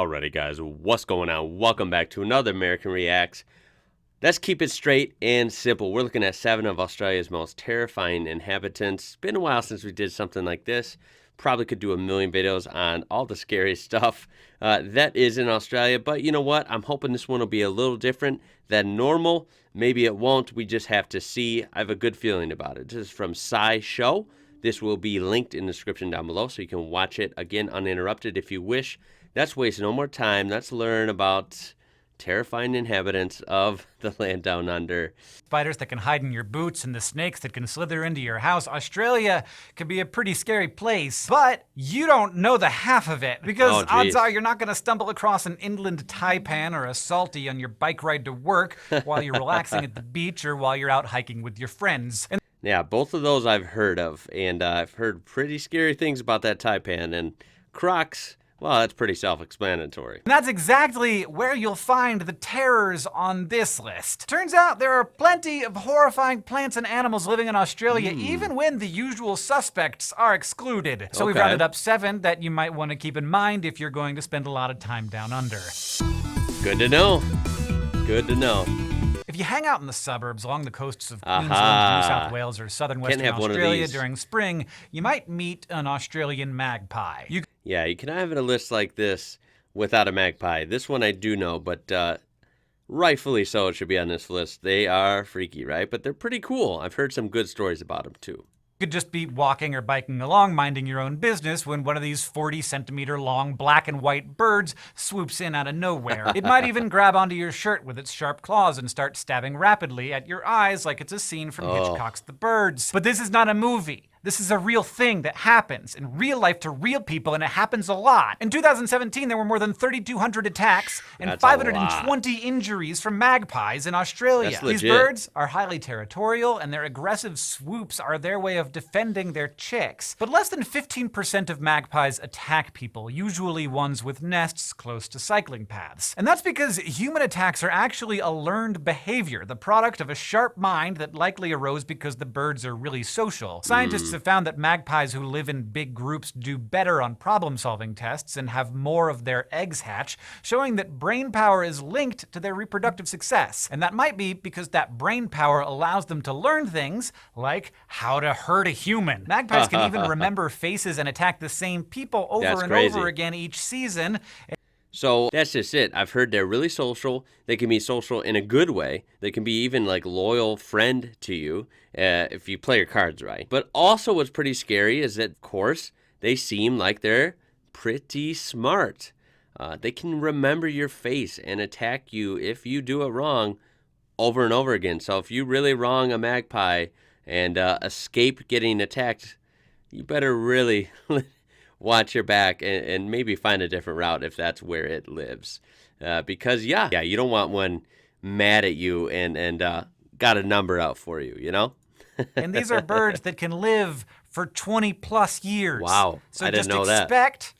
Alrighty guys, what's going on? Welcome back to another American Reacts. Let's keep it straight and simple. We're looking at 7 of Australia's most terrifying inhabitants. It's been a while since we did something like this. Probably could do a million videos on all the scary stuff that is in Australia. But you know what? I'm hoping this one will be a little different than normal. Maybe it won't. We just have to see. I have a good feeling about it. This is from SciShow. This will be linked in the description down below so you can watch it again uninterrupted if you wish. Let's waste no more time. Let's learn about terrifying inhabitants of the land down under. Spiders that can hide in your boots and the snakes that can slither into your house. Australia can be a pretty scary place, but you don't know the half of it because odds are you're not going to stumble across an inland taipan or a salty on your bike ride to work while you're relaxing at the beach or while you're out hiking with your friends. Yeah, both of those I've heard of, and I've heard pretty scary things about that taipan. And Crocs, well, that's pretty self-explanatory. And that's exactly where you'll find the terrors on this list. Turns out there are plenty of horrifying plants and animals living in Australia, even when the usual suspects are excluded. So we've rounded up 7 that you might want to keep in mind if you're going to spend a lot of time down under. Good to know. Good to know. If you hang out in the suburbs along the coasts of Queensland, New South Wales, or southern Western Australia during spring, you might meet an Australian magpie. Yeah, you cannot have a list like this without a magpie. This one I do know, but rightfully so it should be on this list. They are freaky, right? But they're pretty cool. I've heard some good stories about them too. You could just be walking or biking along, minding your own business, when one of these 40-centimeter long black and white birds swoops in out of nowhere. It might even grab onto your shirt with its sharp claws and start stabbing rapidly at your eyes like it's a scene from Hitchcock's The Birds. But this is not a movie. This is a real thing that happens in real life to real people, and it happens a lot. In 2017, there were more than 3,200 attacks and 520 injuries from magpies in Australia. These birds are highly territorial, and their aggressive swoops are their way of defending their chicks. But less than 15% of magpies attack people, usually ones with nests close to cycling paths. And that's because human attacks are actually a learned behavior, the product of a sharp mind that likely arose because the birds are really social. Scientists have found that magpies who live in big groups do better on problem-solving tests and have more of their eggs hatch, showing that brain power is linked to their reproductive success. And that might be because that brain power allows them to learn things like how to hurt a human. Magpies can even remember faces and attack the same people over and over again each season. So that's just it. I've heard they're really social. They can be social in a good way. They can be even like loyal friend to you if you play your cards right. But also what's pretty scary is that, of course, they seem like they're pretty smart. They can remember your face and attack you if you do it wrong over and over again. So if you really wrong a magpie and escape getting attacked, you better really watch your back and maybe find a different route if that's where it lives. Because, yeah, you don't want one mad at you and got a number out for you, you know? And these are birds that can live for 20 plus years. Wow, so I didn't know that. So just expect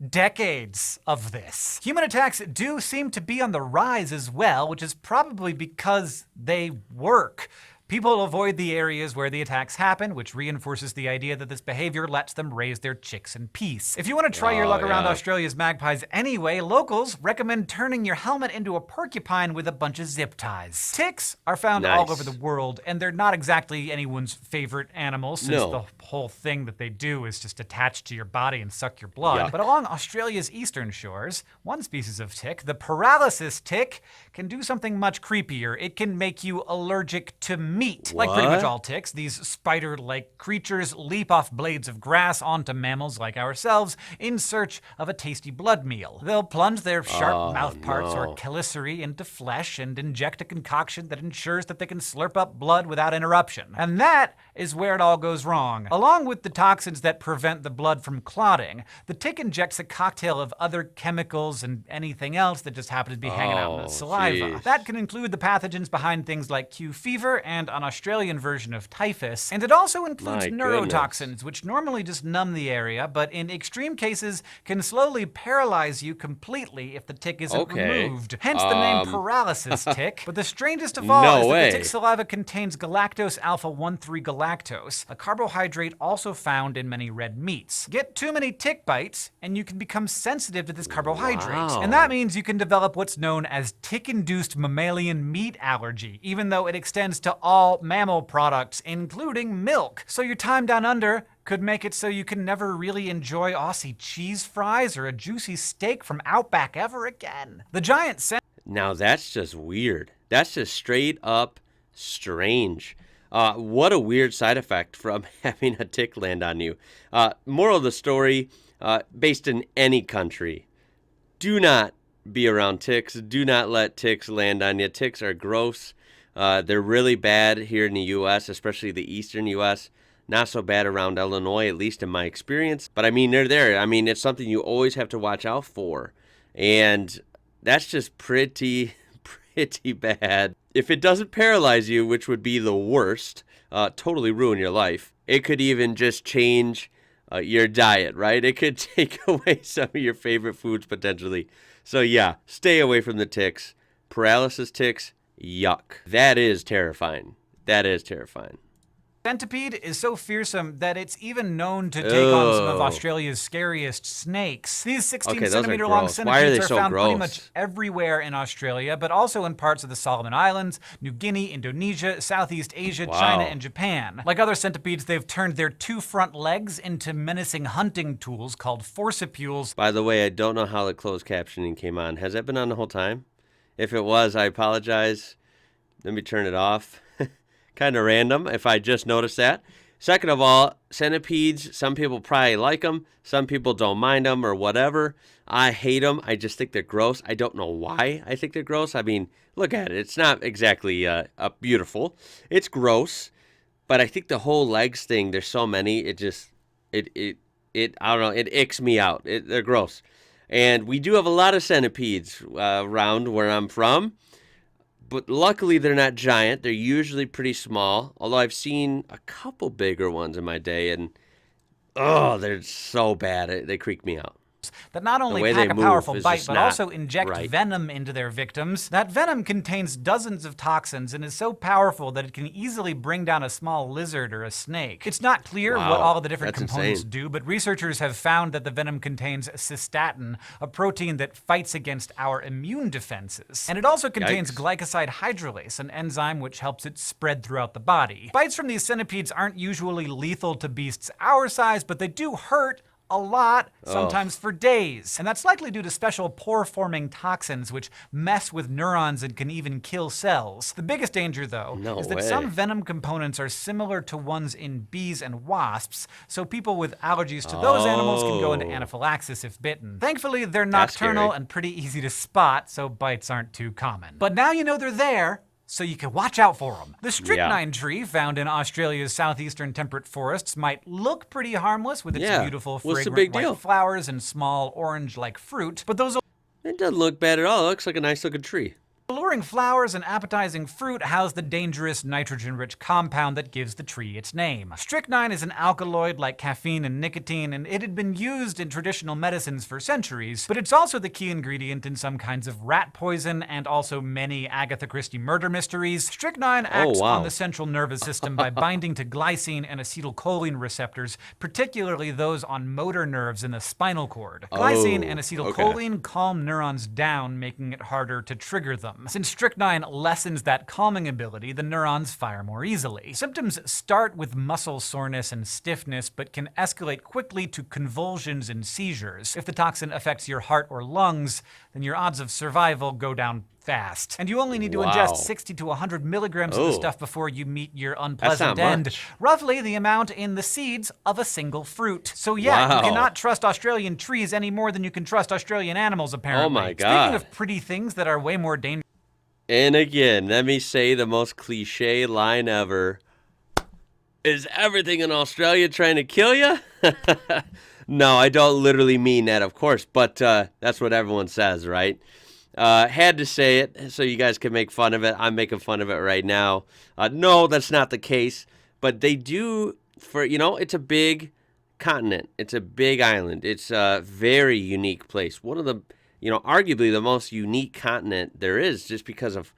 decades of this. Human attacks do seem to be on the rise as well, which is probably because they work. People avoid the areas where the attacks happen, which reinforces the idea that this behavior lets them raise their chicks in peace. If you want to try your luck around Australia's magpies anyway, locals recommend turning your helmet into a porcupine with a bunch of zip ties. Ticks are found all over the world, and they're not exactly anyone's favorite animal, since the whole thing that they do is just attach to your body and suck your blood. But along Australia's eastern shores, one species of tick, the Paralysis Tick, can do something much creepier. It can make you allergic to meat. Like pretty much all ticks, these spider-like creatures leap off blades of grass onto mammals like ourselves in search of a tasty blood meal. They'll plunge their sharp mouth parts or chelicerae into flesh and inject a concoction that ensures that they can slurp up blood without interruption. And that is where it all goes wrong. Along with the toxins that prevent the blood from clotting, the tick injects a cocktail of other chemicals and anything else that just happens to be hanging out in the saliva. That can include the pathogens behind things like Q fever and an Australian version of typhus, and it also includes My neurotoxins, which normally just numb the area, but in extreme cases can slowly paralyze you completely if the tick isn't removed. Hence the name Paralysis Tick. But the strangest of all is that the tick's saliva contains galactose alpha-1,3 galactose, a carbohydrate also found in many red meats. Get too many tick bites, and you can become sensitive to this carbohydrate. And that means you can develop what's known as tick-induced mammalian meat allergy, even though it extends to all mammal products, including milk. So your time down under could make it so you can never really enjoy Aussie cheese fries or a juicy steak from Outback ever again. The giant Now that's just weird. That's just straight up strange. What a weird side effect from having a tick land on you. Moral of the story, based in any country, do not be around ticks. Do not let ticks land on you. Ticks are gross. They're really bad here in the U.S., especially the eastern U.S., not so bad around Illinois, at least in my experience. But I mean, they're there. I mean, it's something you always have to watch out for. And that's just pretty bad. If it doesn't paralyze you, which would be the worst, totally ruin your life, it could even just change your diet, right? It could take away some of your favorite foods potentially. So yeah, stay away from the ticks. Paralysis ticks, yuck. That is terrifying. That is terrifying. centipede is so fearsome that it's even known to take on some of Australia's scariest snakes. These 16-centimeter long centipedes are found pretty much everywhere in Australia, but also in parts of the Solomon Islands, New Guinea, Indonesia, Southeast Asia, China, and Japan. Like other centipedes, they've turned their two front legs into menacing hunting tools called forcipules. By the way, I don't know how the closed captioning came on. Has that been on the whole time? If it was, I apologize. Let me turn it off. Kind of random if I just noticed that. Second of all, centipedes, some people probably like them. Some people don't mind them or whatever. I hate them. I just think they're gross. I don't know why I think they're gross. I mean, look at it. It's not exactly beautiful. It's gross. But I think the whole legs thing, there's so many, it I don't know, it icks me out. They're gross. And we do have a lot of centipedes around where I'm from. But luckily, they're not giant. They're usually pretty small, although I've seen a couple bigger ones in my day, and, oh, they're so bad. They creep me out. That not only pack a powerful bite, but also inject venom into their victims. That venom contains dozens of toxins and is so powerful that it can easily bring down a small lizard or a snake. It's not clear what all of the different components do, but researchers have found that the venom contains cystatin, a protein that fights against our immune defenses. And it also contains glycoside hydrolase, an enzyme which helps it spread throughout the body. Bites from these centipedes aren't usually lethal to beasts our size, but they do hurt a lot, sometimes for days. And that's likely due to special pore-forming toxins which mess with neurons and can even kill cells. The biggest danger, though, is that some venom components are similar to ones in bees and wasps, so people with allergies to those animals can go into anaphylaxis if bitten. Thankfully, they're nocturnal and pretty easy to spot, so bites aren't too common. But now you know they're there, so you can watch out for them. The Streychnine Tree, found in Australia's southeastern temperate forests, might look pretty harmless with its beautiful fragrant white flowers and small orange-like fruit, but those it doesn't look bad at all. It looks like a nice looking tree. alluring flowers and appetizing fruit house the dangerous nitrogen-rich compound that gives the tree its name. Strychnine is an alkaloid like caffeine and nicotine, and it had been used in traditional medicines for centuries, but it's also the key ingredient in some kinds of rat poison and also many Agatha Christie murder mysteries. Strychnine acts on the central nervous system by binding to glycine and acetylcholine receptors, particularly those on motor nerves in the spinal cord. Glycine and acetylcholine calm neurons down, making it harder to trigger them. Since strychnine lessens that calming ability, the neurons fire more easily. Symptoms start with muscle soreness and stiffness, but can escalate quickly to convulsions and seizures. If the toxin affects your heart or lungs, then your odds of survival go down fast. And you only need to ingest 60 to 100 milligrams of the stuff before you meet your unpleasant end. Roughly the amount in the seeds of a single fruit. So yeah, you cannot trust Australian trees any more than you can trust Australian animals, apparently. Oh my God. Speaking of pretty things that are way more dangerous. And again, let me say the most cliche line ever. Is everything in Australia trying to kill you? No, I don't literally mean that, of course, but that's what everyone says, right? Had to say it so you guys can make fun of it. I'm making fun of it right now. No, that's not the case. But they do, it's a big continent. It's a big island. It's a very unique place. One of the, arguably the most unique continent there is, just because of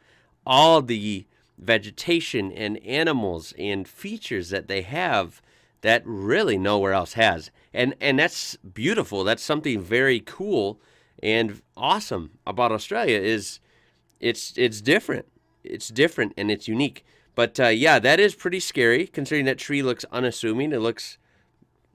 all the vegetation and animals and features that they have that really nowhere else has. And that's beautiful. That's something very cool and awesome about Australia is it's different. It's different and it's unique. But yeah, that is pretty scary considering that tree looks unassuming. It looks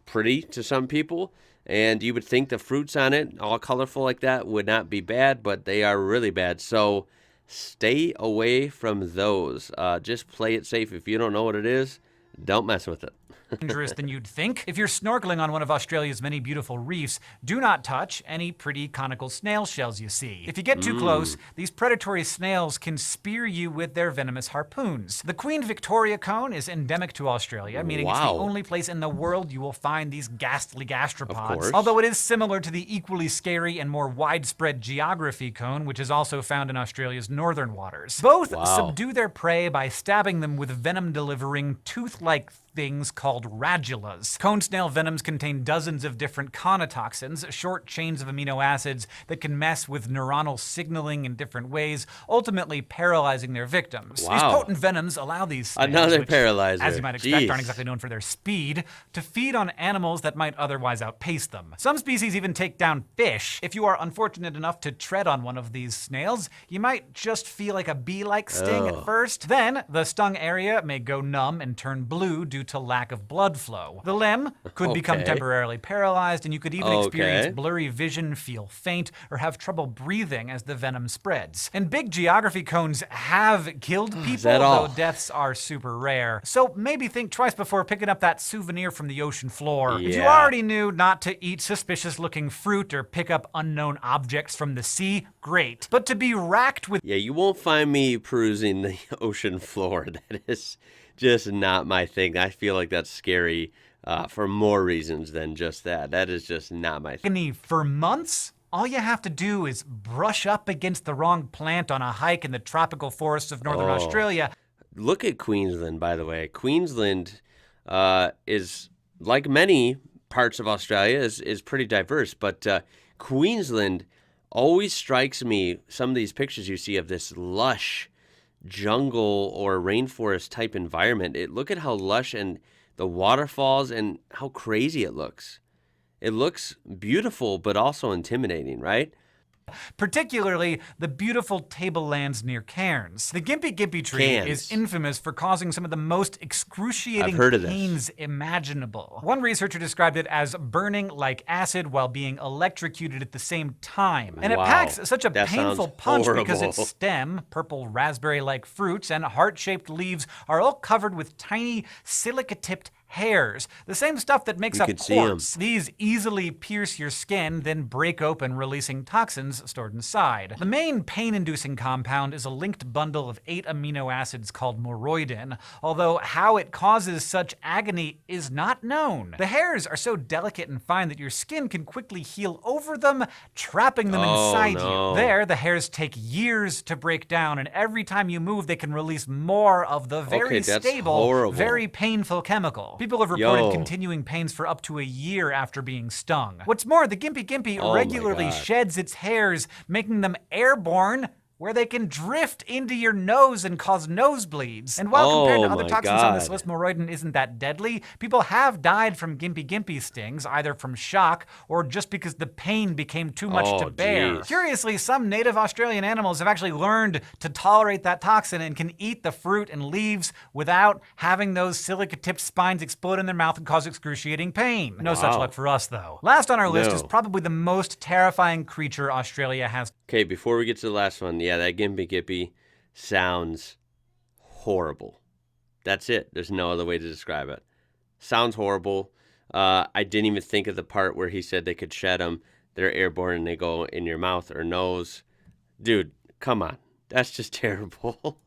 pretty to some people. And you would think the fruits on it, all colorful like that, would not be bad, but they are really bad. So stay away from those. Just play it safe. If you don't know what it is, don't mess with it. Dangerous than you'd think. If you're snorkeling on one of Australia's many beautiful reefs, do not touch any pretty conical snail shells you see. If you get too close, these predatory snails can spear you with their venomous harpoons. The Queen Victoria cone is endemic to Australia, meaning it's the only place in the world you will find these ghastly gastropods. Although it is similar to the equally scary and more widespread geography cone, which is also found in Australia's northern waters. Both subdue their prey by stabbing them with venom-delivering, tooth-like things called radulas. Cone snail venoms contain dozens of different conotoxins, short chains of amino acids that can mess with neuronal signaling in different ways, ultimately paralyzing their victims. These potent venoms allow these snails, another which, paralyzer, as you might expect, aren't exactly known for their speed, to feed on animals that might otherwise outpace them. Some species even take down fish. If you are unfortunate enough to tread on one of these snails, you might just feel like a bee-like sting at first. Then, the stung area may go numb and turn blue due to lack of blood flow. The limb could become temporarily paralyzed, and you could even experience blurry vision, feel faint, or have trouble breathing as the venom spreads. And big geography cones have killed people, though deaths are super rare. So maybe think twice before picking up that souvenir from the ocean floor. If you already knew not to eat suspicious-looking fruit or pick up unknown objects from the sea, great. But to be racked with... Yeah, you won't find me perusing the ocean floor. That is just not my thing. I feel like that's scary for more reasons than just that. That is just not my thing. For months, all you have to do is brush up against the wrong plant on a hike in the tropical forests of northern Australia. Look at Queensland, by the way. Queensland is, like many parts of Australia, is pretty diverse. But Queensland always strikes me, some of these pictures you see of this lush jungle or rainforest type environment. Look at how lush and the waterfalls and how crazy it looks. It looks beautiful, but also intimidating, right? Particularly the beautiful tablelands near Cairns. The Gimpy tree is infamous for causing some of the most excruciating pains imaginable. One researcher described it as burning like acid while being electrocuted at the same time. And it packs such a painful punch because its stem, purple raspberry-like fruits, and heart-shaped leaves are all covered with tiny silica-tipped hairs, the same stuff that makes up quartz. These easily pierce your skin, then break open, releasing toxins stored inside. The main pain-inducing compound is a linked bundle of 8 amino acids called moroidin, although how it causes such agony is not known. The hairs are so delicate and fine that your skin can quickly heal over them, trapping them inside you. There, the hairs take years to break down, and every time you move, they can release more of the very stable, very painful chemical. People have reported continuing pains for up to a year after being stung. What's more, the Gimpy regularly sheds its hairs, making them airborne, where they can drift into your nose and cause nosebleeds. And while compared to other toxins on this list, moroidin isn't that deadly, people have died from Gimpy stings, either from shock or just because the pain became too much to bear. Curiously, some native Australian animals have actually learned to tolerate that toxin and can eat the fruit and leaves without having those silica-tipped spines explode in their mouth and cause excruciating pain. No such luck for us, though. Last on our list is probably the most terrifying creature Australia has. Okay, before we get to the last one, yeah, that Gimpy sounds horrible. That's it. There's no other way to describe it. Sounds horrible. I didn't even think of the part where he said they could shed them. They're airborne and they go in your mouth or nose. Dude, come on. That's just terrible.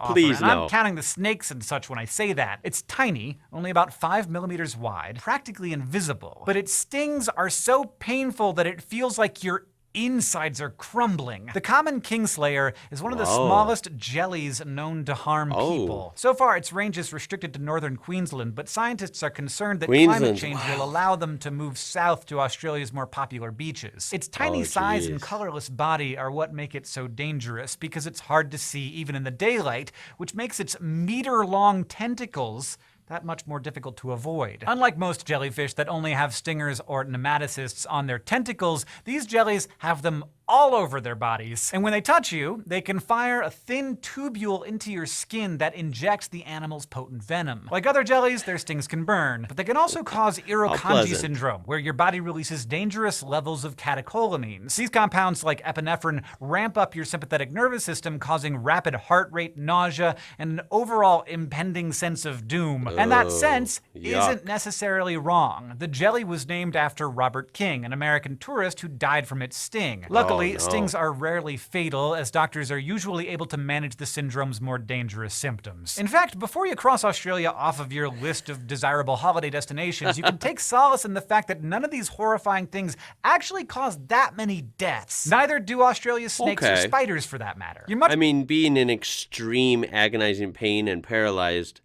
Please, no. I'm counting the snakes and such when I say that. It's tiny, only about 5 millimeters wide, practically invisible. But its stings are so painful that it feels like you're insides are crumbling. The common kingslayer is one of the smallest jellies known to harm people. So far, its range is restricted to northern Queensland, but scientists are concerned that climate change will allow them to move south to Australia's more popular beaches. Its tiny size and colorless body are what make it so dangerous, because it's hard to see even in the daylight, which makes its meter-long tentacles that much more difficult to avoid. Unlike most jellyfish that only have stingers or nematocysts on their tentacles, these jellies have them all over their bodies. And when they touch you, they can fire a thin tubule into your skin that injects the animal's potent venom. Like other jellies, their stings can burn, but they can also cause Irukandji syndrome, where your body releases dangerous levels of catecholamines. These compounds, like epinephrine, ramp up your sympathetic nervous system, causing rapid heart rate, nausea, and an overall impending sense of doom. And that sense isn't necessarily wrong. The jelly was named after Robert King, an American tourist who died from its sting. Luckily, stings are rarely fatal, as doctors are usually able to manage the syndrome's more dangerous symptoms. In fact, before you cross Australia off of your list of desirable holiday destinations, you can take solace in the fact that none of these horrifying things actually cause that many deaths. Neither do Australia's snakes or spiders, for that matter. I mean, being in extreme agonizing pain and paralyzed,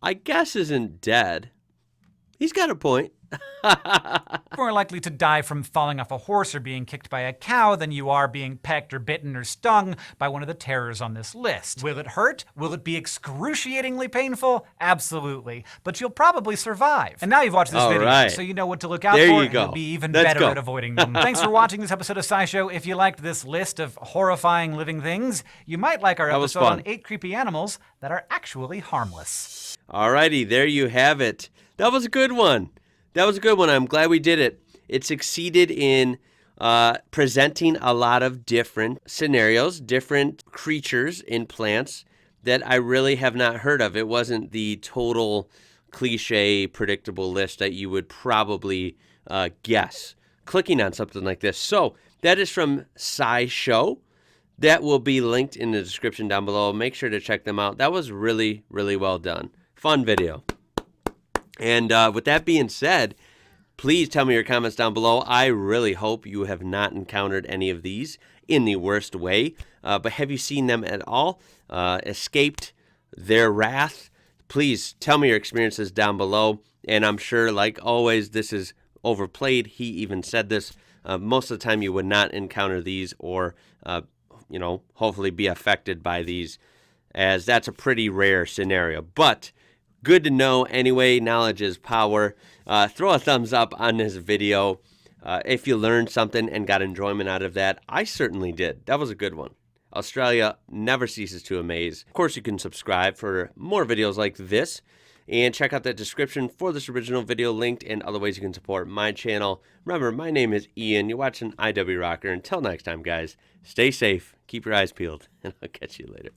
I guess isn't dead. He's got a point. More likely to die from falling off a horse or being kicked by a cow than you are being pecked or bitten or stung by one of the terrors on this list. Will it hurt? Will it be excruciatingly painful? Absolutely. But you'll probably survive. And now you've watched this video, so you know what to look out for, and you'll be even better at avoiding them. Thanks for watching this episode of SciShow. If you liked this list of horrifying living things, you might like our episode on 8 creepy animals that are actually harmless. Alrighty, there you have it. That was a good one. That was a good one. I'm glad we did it. It succeeded in presenting a lot of different scenarios, different creatures in plants that I really have not heard of. It wasn't the total cliche, predictable list that you would probably guess clicking on something like this. So that is from SciShow. That will be linked in the description down below. Make sure to check them out. That was really, really well done. Fun video. And with that being said, please tell me your comments down below. I really hope you have not encountered any of these in the worst way. But have you seen them at all? Escaped their wrath? Please tell me your experiences down below. And I'm sure, like always, this is overplayed. He even said this. Most of the time you would not encounter these or, hopefully be affected by these, as that's a pretty rare scenario. But good to know anyway. Knowledge is power. Throw a thumbs up on this video if you learned something and got enjoyment out of that. I certainly did. That was a good one. Australia never ceases to amaze. Of course, you can subscribe for more videos like this. And check out the description for this original video linked and other ways you can support my channel. Remember, my name is Ian. You're watching IWrocker. Until next time, guys, stay safe, keep your eyes peeled, and I'll catch you later.